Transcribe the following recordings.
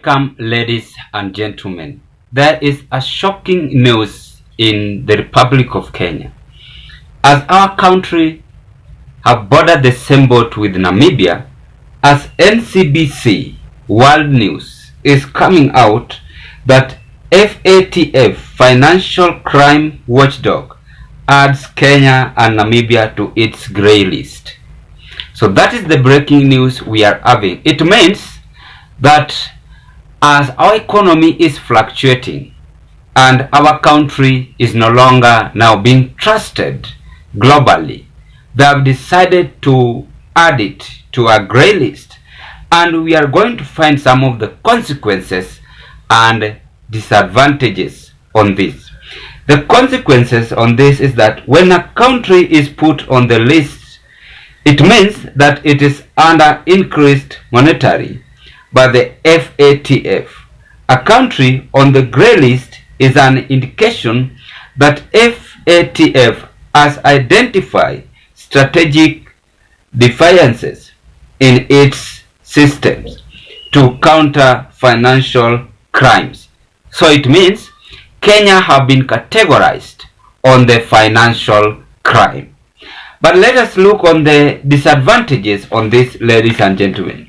Welcome, ladies and gentlemen. There is a shocking news in the Republic of Kenya. As our country have bordered the same boat with Namibia, as NCBC World News is coming out that FATF, Financial Crime Watchdog, adds Kenya and Namibia to its grey list. So that is the breaking news we are having. It means that as our economy is fluctuating and our country is no longer now being trusted globally, they have decided to add it to a grey list, and we are going to find some of the consequences and disadvantages on this. The consequences on this is that when a country is put on the list, it means that it is under increased monitoring by the FATF. A country on the grey list is an indication that FATF has identified strategic deficiencies in its systems to counter financial crimes. So it means Kenya have been categorized on the financial crime. But let us look on the disadvantages on this, ladies and gentlemen.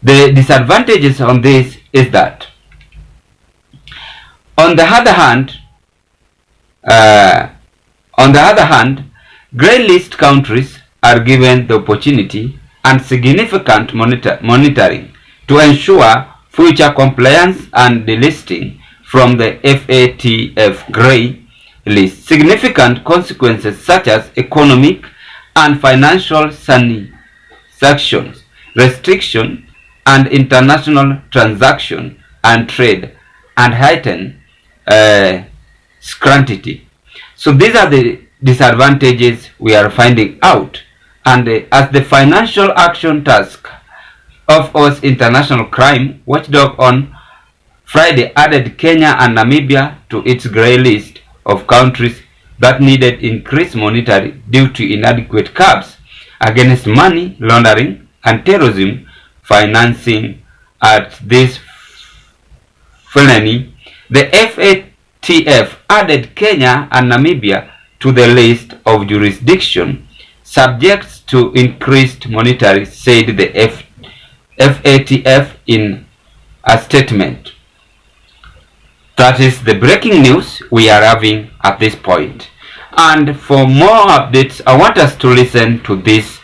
The disadvantages on this is that, on the other hand, grey list countries are given the opportunity and significant monitoring to ensure future compliance and delisting from the FATF grey list. Significant consequences such as economic and financial sanctions, restriction, and international transaction and trade, and heighten scrutiny. So these are the disadvantages we are finding out. And as the Financial Action Task Force International Crime Watchdog on Friday added Kenya and Namibia to its grey list of countries that needed increased monitoring due to inadequate curbs against money laundering and terrorism financing. At this felony, the FATF added Kenya and Namibia to the list of jurisdiction subject to increased monitoring, said the FATF in a statement. That is the breaking news we are having at this point. And for more updates, I want us to listen to this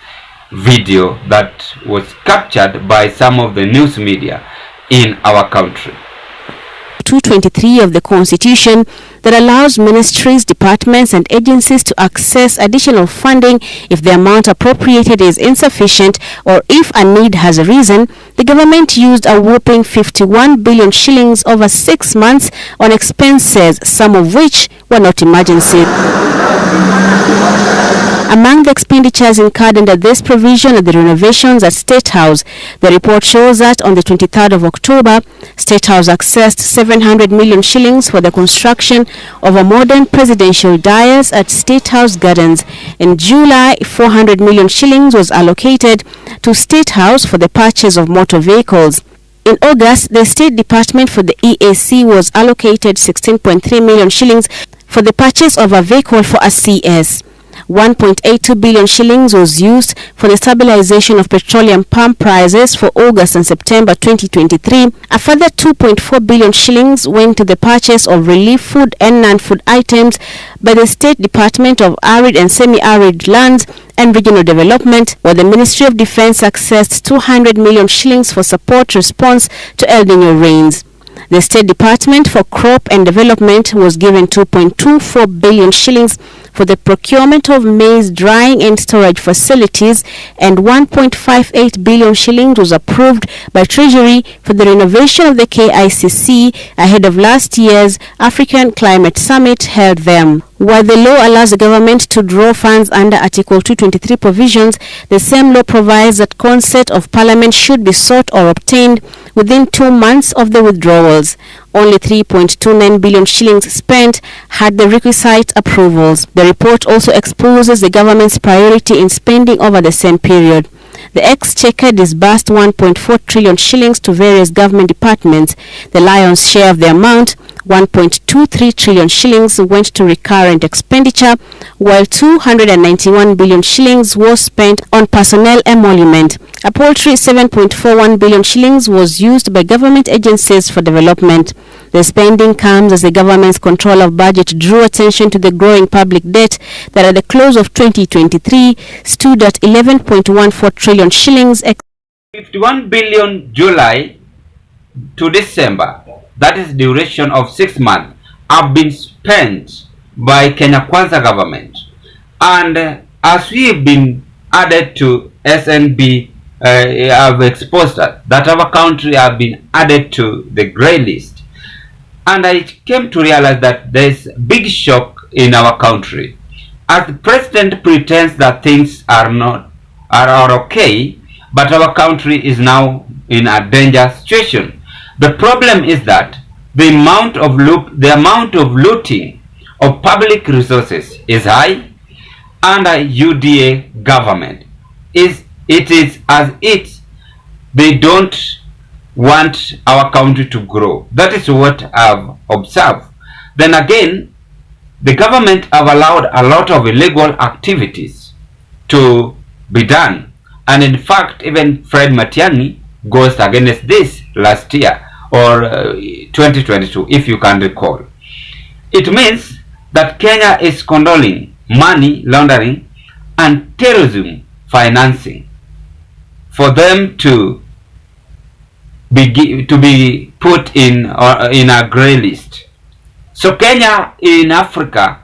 video that was captured by some of the news media in our country. 223 of the Constitution that allows ministries, departments and agencies to access additional funding if the amount appropriated is insufficient or if a need has arisen. The government used a whopping 51 billion shillings over 6 months on expenses, some of which were not emergency. Among the expenditures incurred under this provision are the renovations at State House. The report shows that on the 23rd of October, State House accessed 700 million shillings for the construction of a modern presidential dais at State House Gardens. In July, 400 million shillings was allocated to State House for the purchase of motor vehicles. In August, the State Department for the EAC was allocated 16.3 million shillings for the purchase of a vehicle for a CS. 1.82 billion shillings was used for the stabilization of petroleum pump prices for August and September 2023. A further 2.4 billion shillings went to the purchase of relief food and non-food items by the State Department of Arid and Semi-Arid Lands and Regional Development, while the Ministry of Defense accessed 200 million shillings for support response to El Nino rains. The State Department for Crop and Development was given 2.24 billion shillings for the procurement of maize drying and storage facilities, and 1.58 billion shillings was approved by Treasury for the renovation of the KICC ahead of last year's African Climate Summit held there. While the law allows the government to draw funds under Article 223 provisions, the same law provides that consent of Parliament should be sought or obtained within 2 months of the withdrawals. Only 3.29 billion shillings spent had the requisite approvals. The report also exposes the government's priority in spending over the same period. The exchequer disbursed 1.4 trillion shillings to various government departments. The lion's share of the amount, 1.23 trillion shillings, went to recurrent expenditure, while 291 billion shillings was spent on personnel emolument. A paltry 7.41 billion shillings was used by government agencies for development. The spending comes as the government's control of budget drew attention to the growing public debt that at the close of 2023 stood at 11.14 trillion shillings. 51 billion July to December, that is duration of 6 months, have been spent by Kenya Kwanza government. And as we have been added to SNB, have exposed that our country have been added to the grey list. And I came to realize that there is big shock in our country. As the president pretends that things are okay, but our country is now in a dangerous situation. The problem is that the amount of looting of public resources is high, and a UDA government it is as if they don't want our country to grow. That is what I've observed. Then again, the government have allowed a lot of illegal activities to be done, and in fact even Fred Matiang'i goes against this last year or 2022, if you can recall. It means that Kenya is condoning money laundering and terrorism financing for them to be put in a grey list. So Kenya in Africa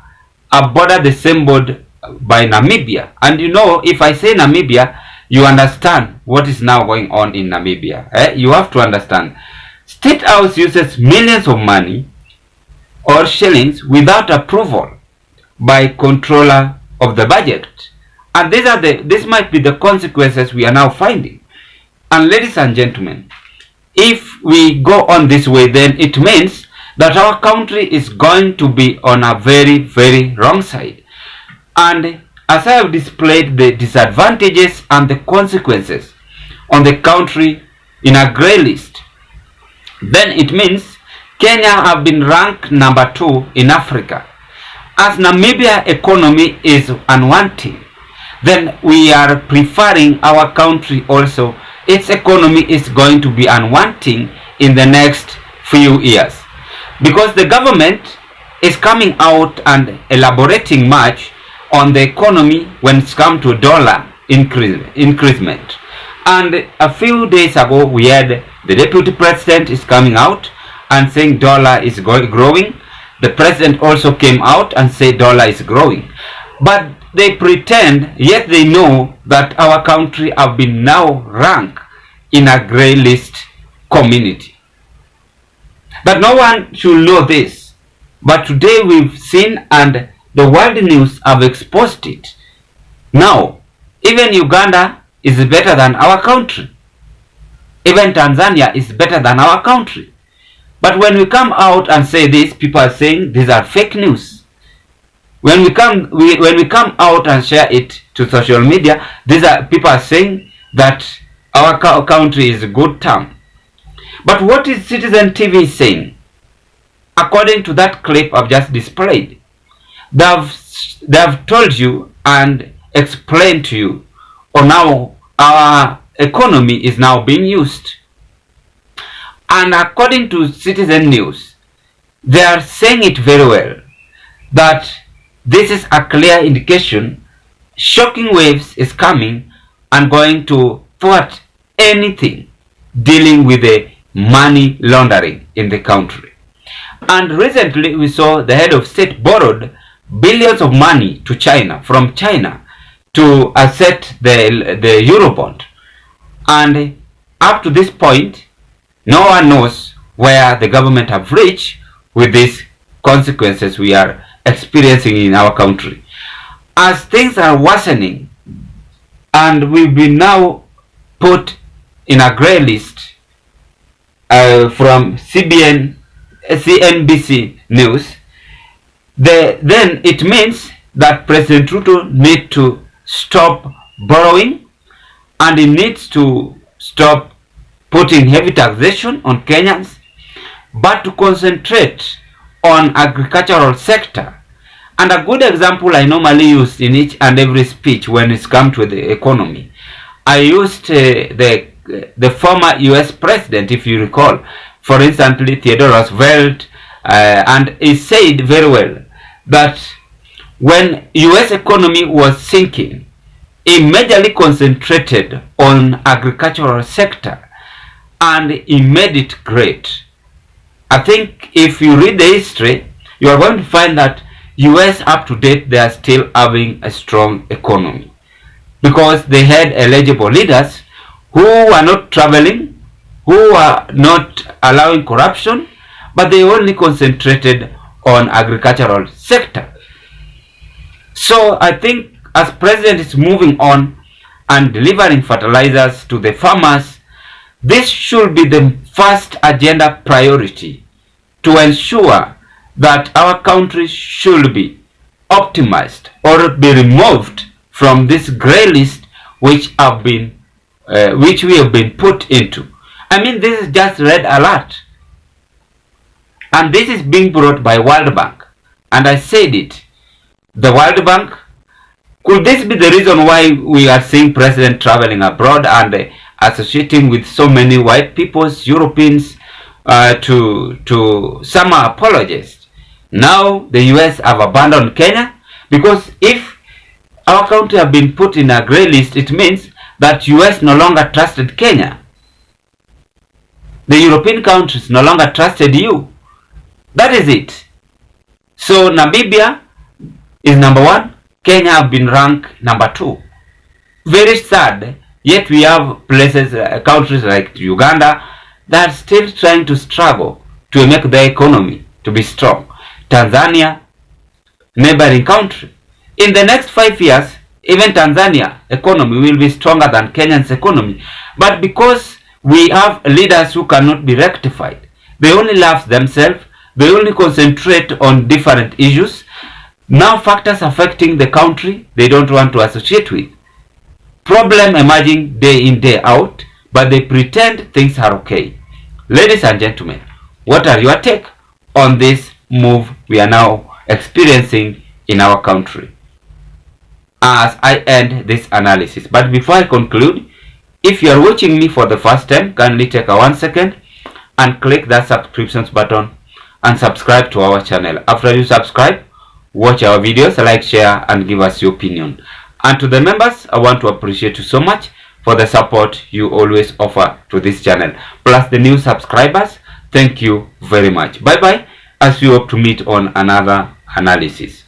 are bordered the same board by Namibia, and you know, if I say Namibia, you understand what is now going on in Namibia. You have to understand. State House uses millions of money or shillings without approval by controller of the budget, and this might be the consequences we are now finding. And ladies and gentlemen, if we go on this way, then it means that our country is going to be on a very, very wrong side. And as I have displayed the disadvantages and the consequences on the country in a grey list, then it means Kenya have been ranked number 2 in Africa. As Namibia economy is unwanting, then we are preferring our country also. Its economy is going to be unwanting in the next few years, because the government is coming out and elaborating much on the economy when it's come to dollar increment. And a few days ago we had the deputy president is coming out and saying dollar is growing. The president also came out and said dollar is growing. But they pretend, yet they know that our country have been now ranked in a grey list community. But no one should know this. But today we've seen, and the world news have exposed it. Now, even Uganda is better than our country. Even Tanzania is better than our country. But when we come out and say this, people are saying these are fake news. When we come out and share it to social media, people are saying that our country is a good term. But what is Citizen TV saying? According to that clip I've just displayed, they have told you and explained to you, or now our economy is now being used. And according to Citizen News, they are saying it very well, that this is a clear indication shocking waves is coming and going to thwart anything dealing with the money laundering in the country. And recently we saw the head of state borrowed billions of money to China, from China, to asset the Eurobond. And up to this point, no one knows where the government have reached with these consequences we are experiencing in our country. As things are worsening, and we've been now put in a grey list from CNBC News, then it means that President Ruto need to stop borrowing and it needs to stop putting heavy taxation on Kenyans, but to concentrate on agricultural sector. And a good example I normally use in each and every speech when it's come to the economy, I used the former US president, if you recall, for instance, Theodore Roosevelt, and he said very well that when US economy was sinking, he majorly concentrated on agricultural sector, and he made it great. I think if you read the history, you are going to find that US up to date, they are still having a strong economy because they had eligible leaders who are not traveling, who are not allowing corruption, but they only concentrated on agricultural sector. So I think as president is moving on and delivering fertilizers to the farmers, this should be the first agenda priority to ensure that our country should be optimized or be removed from this grey list which we have been put into. I mean, this is just red alert, and this is being brought by World Bank. And I said it, the World Bank, could this be the reason why we are seeing president traveling abroad and associating with so many white peoples, Europeans, to summer apologists? Now the US have abandoned Kenya, because if our country have been put in a grey list, it means that US no longer trusted Kenya. The European countries no longer trusted you. That is it. So Namibia is number 1. Kenya have been ranked number 2. Very sad. Yet we have places, countries like Uganda, that are still trying to struggle to make their economy to be strong. Tanzania, neighboring country. In the next 5 years, even Tanzania economy will be stronger than Kenya's economy. But because we have leaders who cannot be rectified, they only love themselves, they only concentrate on different issues. Now factors affecting the country, they don't want to associate with. Problem emerging day in, day out, but they pretend things are okay. Ladies and gentlemen, what are your take on this move we are now experiencing in our country as I end this analysis? But before I conclude, if you are watching me for the first time, kindly take a 1 second and click that subscriptions button and subscribe to our channel. After you subscribe, watch our videos, like, share, and give us your opinion. And to the members, I want to appreciate you so much for the support you always offer to this channel. Plus the new subscribers, thank you very much. Bye bye, as we hope to meet on another analysis.